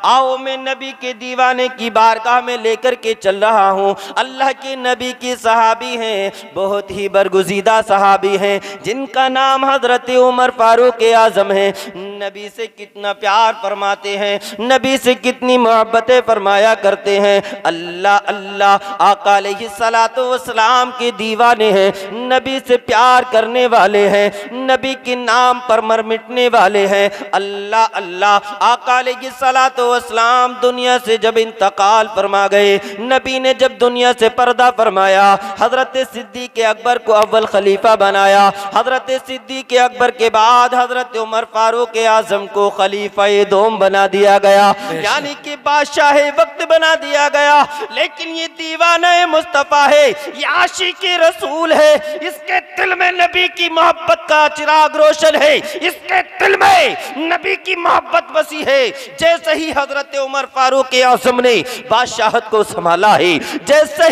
आओ मैं नबी के दीवाने की बारगाह में लेकर के चल रहा हूँ। अल्लाह के नबी की सहाबी हैं, बहुत ही बरगुज़ीदा सहाबी हैं, जिनका नाम हज़रत उमर फारूक आज़म है। नबी से कितना प्यार फरमाते हैं, नबी से कितनी मोहब्बतें फरमाया करते हैं। अल्लाह अल्लाह आका अलैहिस्सलातु वस्सलाम के दीवाने हैं, नबी से प्यार करने वाले हैं, नबी के नाम पर मर मिटने वाले हैं। अल्लाह अल्लाह आका अलैहिस्सलातु वस्सलाम दुनिया से जब इंतकाल फरमा गए, नबी ने जब दुनिया से पर्दा फरमाया, हजरत सिद्दीक़ अकबर को अव्वल खलीफा बनाया। हजरत सिद्दीक़ अकबर के बाद हजरत उमर फारूक आज़म को खलीफा दोम बना दिया गया, यानी कि बादशाह वक्त बना दिया गया। लेकिन ये दीवाना मुस्तफ़ा है, ये आशिक़ रसूल है, इसके दिल में नबी की मोहब्बत का चिराग रोशन है, इसके दिल में नबी की मोहब्बत बसी है। जैसे ही हजरत उमर फारूक आज़म ने बादशाहत को संभाला है, जैसे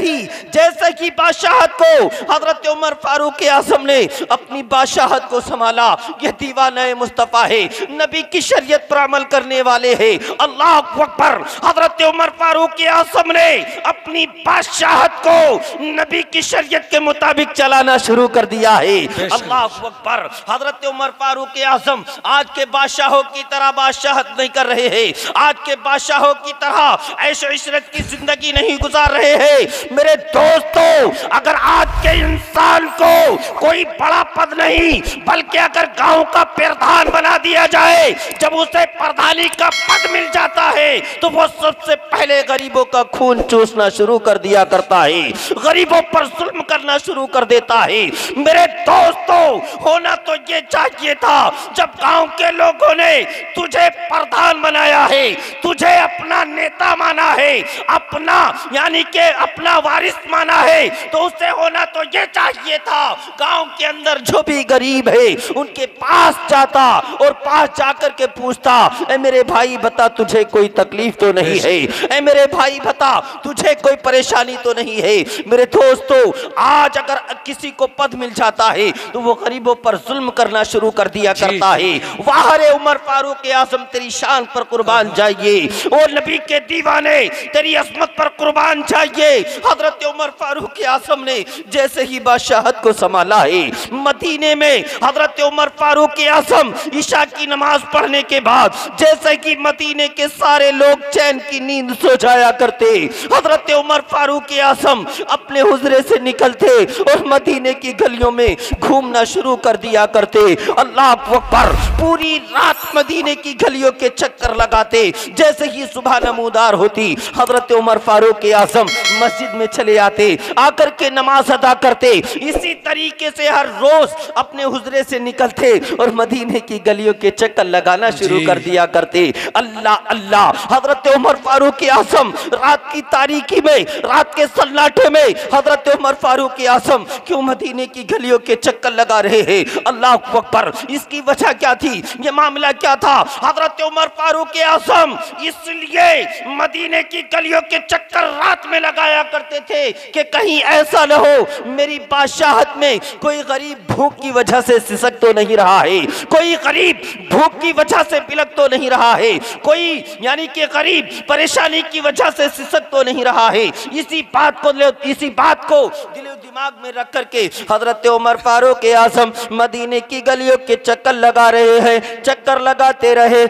ही बादशाहत को हजरत उमर फारूक आज़म ने अपनी बादशाहत को संभाला, यह दीवाना मुस्तफ़ा है, नबी की शरीयत पर अमल करने वाले हैं। अल्लाह अकबर। हजरत उमर फारूक आज़म ने अपनी बादशाहत को नबी की शरीयत के मुताबिक चलाना शुरू कर दिया है। अल्लाह अकबर। हजरत उमर फारूक आज़म आज के बादशाहों की तरह बादशाहत नहीं कर रहे हैं, आज के बादशाहों की तरह ऐशो इशरत की जिंदगी नहीं गुजार रहे हैं। मेरे दोस्तों, अगर आज के इंसान को कोई बड़ा पद नहीं बल्कि अगर गांव का प्रधान बना दिया जाए, जब उसे प्रधानी का पद मिल जाता है तो वो सबसे पहले गरीबों का खून चूसना शुरू कर दिया करता है, गरीबों पर जुल्म करना शुरू कर देता है। मेरे दोस्तों, होना तो ये चाहिए था, जब गांव के लोगों ने तुझे प्रधान बनाया है, तुझे अपना नेता माना है, अपना यानी कि अपना वारिस माना है, तो उसे होना तो ये चाहिए था, गांव के अंदर जो भी गरीब है उनके पास जाता और पास जाकर के पूछता, ए मेरे भाई बता तुझे कोई तकलीफ तो नहीं है, ए मेरे भाई बता तुझे कोई परेशानी तो नहीं है। मेरे दोस्तों, आज अगर किसी को पद मिल जाता है तो वो गरीबों पर जुल्म करना शुरू कर दिया करता है। वाह रे उमर फारूक आज़म, तेरी शान पर कुर्बान जाइए, और नबी के दीवाने तेरी अज़मत पर कुर्बान जाइए। हजरत उमर फारूक आज़म ने जैसे ही बादशाहत को संभाला है, मदीने में हजरत उमर फारूक आज़म ईशा की नमाज पढ़ने के बाद जैसे कि मदीने के सारे लोग चैन की नींद सो जाया करते, हजरत उमर फारूक आज़म अपने हुजरे से निकलते और मदीने की गलियों में घूमना शुरू कर दिया करते। अल्लाह अकबर। पूरी रात मदीने की गलियों के चक्कर लगाते। जैसे ही सुबह नमूदार होती, हजरत उमर फारूक आज़म मस्जिद में चले आते, आकर के नमाज अदा करते। इसी तरीके से हर रोज अपने हुजरे से निकलते और मदीने की गलियों के चक्कर लगाना शुरू कर दिया करते। अल्लाह अल्लाह। हजरत उमर फारूक आज़म रात की तारीकी में, रात के सन्नाटे में हजरत उमर फारूक आज़म क्यों मदीने की गलियों के चक्कर लगा रहे हैं? अल्लाह अकबर। इसकी वजह क्या थी? ये मामला क्या था? हजरत उमर फारूक आज़म इसलिए मदीने की गलियों के चक्कर रात में लगाया करते थे कि कहीं ऐसा न हो मेरी बादशाहत में कोई गरीब भूख की वजह से सिसक तो नहीं रहा है, कोई गरीब भूख की वजह से बिलक तो नहीं रहा है, कोई यानी कि गरीब परेशानी की वजह से सिसक तो नहीं रहा है। इसी बात को दिलो दिमाग में रख करके हजरत उमर फारूक आज़म मदीने की गलियों के चक्कर लगा रहे हैं। चक्कर लगाते रहे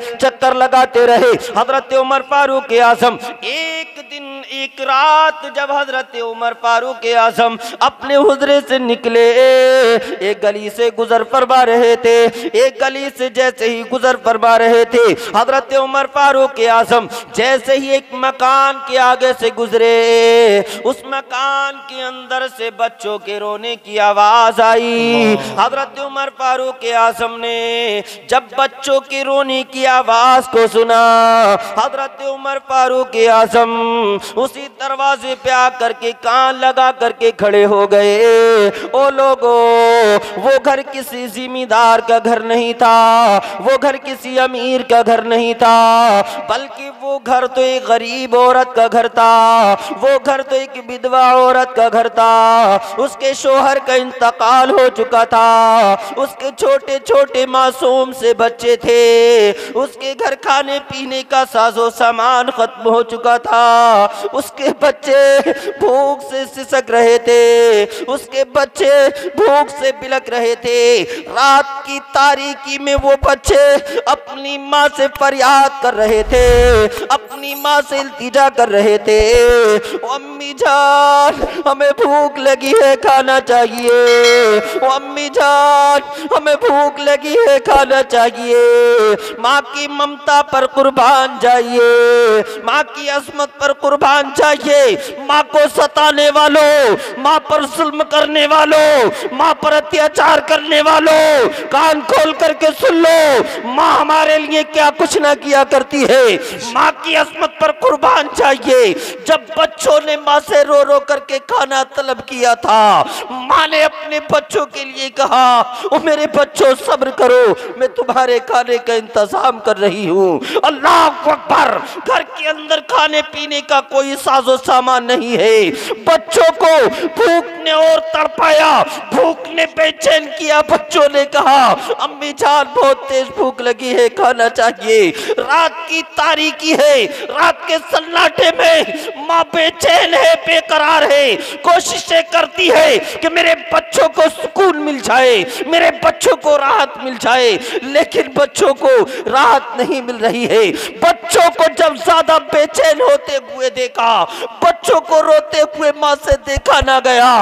हजरत उमर फारूक आज़म। एक दिन एक रात जब हजरत उमर फारूक आज़म अपने हुजरे से निकले, एक गली से गुजर फरमा रहे थे, एक गली से जैसे ही गुजर फरमा रहे थे, हजरत उमर फारूक आज़म जैसे ही एक मकान के आगे से गुजरे, उस मकान के अंदर से बच्चों के रोने की आवाज आई। हजरत उमर फारूक आज़म ने जब बच्चों के रोने की आवाज को सुना, हजरत उमर फारूक आज़म उस उसी दरवाजे पे आकर के कान लगा करके खड़े हो गए। ओ लोगो, वो घर किसी जिम्मेदार का घर नहीं था, वो घर किसी अमीर का घर नहीं था, बल्कि वो घर तो एक गरीब औरत का घर था, वो घर तो एक विधवा औरत का घर था। उसके शोहर का इंतकाल हो चुका था, उसके छोटे छोटे मासूम से बच्चे थे, उसके घर खाने पीने का साजो सामान खत्म हो चुका था, उसके बच्चे भूख से सिसक रहे थे, उसके बच्चे भूख से बिलक रहे थे। रात की तारीकी में वो बच्चे अपनी माँ से फरियाद कर रहे थे, अपनी माँ से इल्तिजा कर रहे थे, अम्मी जान हमें भूख लगी है, खाना चाहिए, अम्मी जान हमें भूख लगी है, खाना चाहिए। माँ की ममता पर कुर्बान जाइए, माँ की असमत पर कुर्बान चाहिए। माँ को सताने वालों, माँ पर जुल्म करने वालों, माँ पर अत्याचार करने वालों, कान खोल करके सुन लो, माँ हमारे लिए क्या कुछ ना किया करती है। माँ की असमत पर कुर्बान चाहिए। जब बच्चों ने माँ से रो रो करके खाना तलब किया था, माँ ने अपने बच्चों के लिए कहा, ओ मेरे बच्चों सब्र करो, मैं तुम्हारे खाने का इंतजाम कर रही हूँ। अल्लाह अकबर। घर के अंदर खाने पीने का कोई साजो सामान नहीं है। बच्चों को भूख ने और तड़पाया, भूख ने बेचैन किया। बच्चों ने कहा, अम्मी जान बहुत तेज भूख लगी है, खाना चाहिए। रात की तारीकी है, रात के सन्नाटे में माँ बेचैन है, बेकरार है, कोशिशें करती है कि मेरे बच्चों को सुकून मिल जाए, मेरे बच्चों को राहत मिल जाए, लेकिन बच्चों को राहत नहीं मिल रही है। बच्चों को जब ज्यादा बेचैन होते हुए देखा, बच्चों को रोते हुए माँ से देखा ना गया।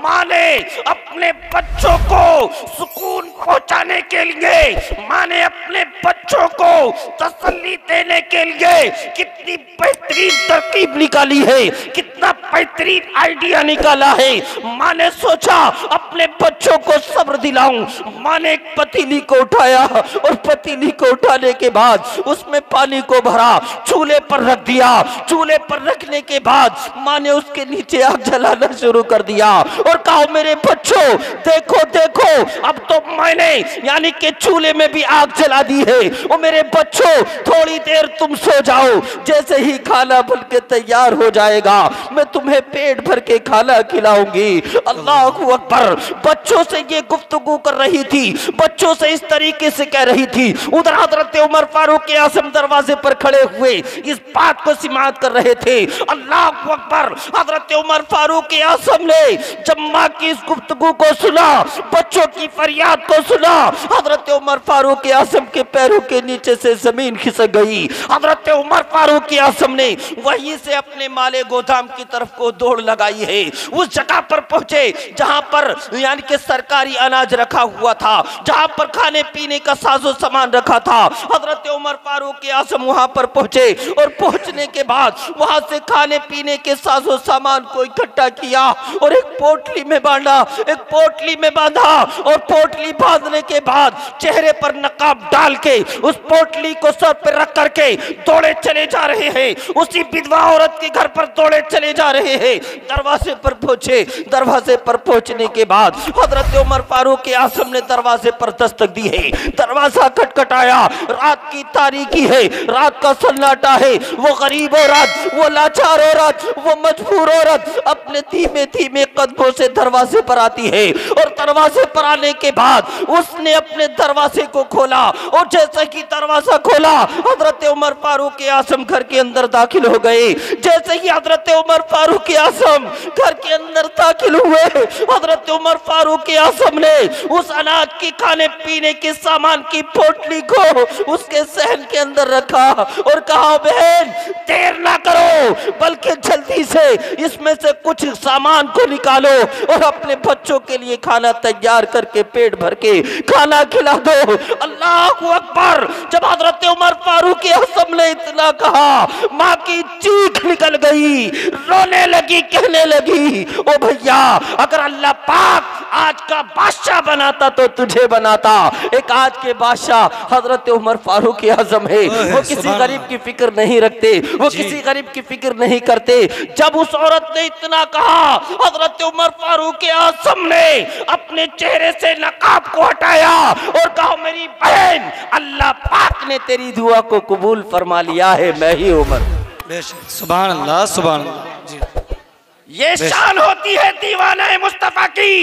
माँ ने अपने बच्चों को सुकून पहुंचाने के लिए, माँ ने अपने बच्चों को तसल्ली देने के लिए कितनी बेहतरीन तरकीब निकाली है, कितना बेहतरीन आइडिया निकाला है। माँ ने सोचा अपने बच्चों को सब्र दिलाऊं। माँ ने एक पतीली को उठाया और पतीली को उठाने के बाद उसमें पानी को भरा, चूल्हे पर रख दिया। चूल्हे पर रखने के बाद माँ ने उसके नीचे आग जलाना शुरू कर दिया और कहा, मेरे बच्चों देखो देखो, अब तो मैंने यानी कि चूल्हे में भी आग जला दी है। और मेरे बच्चों थोड़ी देर तुम सो जाओ, जैसे ही खाना बन के तैयार हो जाएगा मैं तुम्हें पेट भर के खाना खिलाऊंगी। अल्लाह अकबर। बच्चों से ये गुफ्तगू कर रही थी, बच्चों से इस तरीके से कह रही थी। उधर हजरत उमर फारूक आज़म दरवाजे पर खड़े हुए इस बात को सिमात कर रहे थे। अल्लाह अकबर। हजरत उमर फारूक आज़म ने जब माँ की इस गुफ्तगू को सुना, बच्चों की फरियाद को सुना, हजरत उमर फारूक आज़म के पैरों के नीचे से जमीन खिसक गई। हजरत उमर फारूक आज़म ने वहीं से अपने माले गोदाम की तरफ को दौड़ लगाई है। उस जगह पर पहुंचे जहां पर यानी कि सरकारी अनाज रखा हुआ था, जहां पर खाने पीने का साजो सामान रखा था। हजरत उमर फारूक आज़म वहां पर पहुंचे और पहुंचने के बाद वहां से खाने पीने के साजो सामान को इकट्ठा किया और एक पोटली में बांधा, एक पोटली में बांधा और पोटली बांधने के बाद चेहरे पर नकाब डाल के उस पोटली को सर पर रख करके दौड़े चले जा रहे हैं। उसी विधवा औरत के घर पर दौड़े चले जा रहे हैं। दरवाजे पर पहुंचे। दरवाजे पर पहुंचने के बाद हजरत उमर फारूक आज़म ने दरवाजे पर दस्तक दी है। दरवाजा खटखटाया। रात की तारीकी है, रात का सन्नाटा है। वो गरीब औरत, वो लाचार औरत, वो मजबूर औरत अपने धीमे धीमे कदमों से दरवाजे पर आती है और दरवाजे पर आने के बाद उसने अपने दरवाजे को खोला और जैसे कि दरवाजा खोला हजरत उमर फारूक आज़म घर के अंदर दाखिल हो गए। जैसे ही हजरत उमर फारूक आज़म घर के अंदर दाखिल हुए, हजरत उमर फारूक आज़म ने उस अनाज के खाने पीने के सामान की पोटली को उसके सहन के अंदर रखा और कहा, बहन देर ना करो, बल्कि जल्दी से इसमें से कुछ सामान को निकालो और अपने बच्चों के लिए खाना तैयार करके पेट भर के खाना खिला दो। अल्लाह अकबर। जब हजरत उमर फारूक आज़म ने इतना कहा, माँ की चीख निकल गई, रोने लगी, कहने लगी, ओ भैया अगर अल्लाह पाक आज का बादशाह बनाता तो तुझे बनाता। एक आज के बादशाह हजरत उमर फारूक आजम है। वो किसी गरीब की फिक्र नहीं रखते, वो किसी गरीब की फिक्र नहीं करते। जब उस औरत ने इतना कहा, हजरत उमर फारूक आजम ने अपने चेहरे से नकाब को हटाया और कहा मेरी बहन, अल्लाह पाक ने तेरी दुआ को कबूल फरमा लिया है, मैं ही उमर। सुभान अल्लाह, सुभान अल्लाह जी। ये शान होती है दीवाना मुस्तफा की,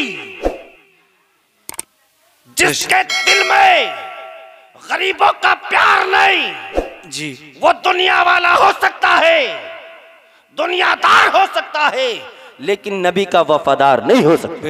जिसके दिल में गरीबों का प्यार नहीं जी, वो दुनिया वाला हो सकता है, दुनियादार हो सकता है, लेकिन नबी का वफादार नहीं हो सकता।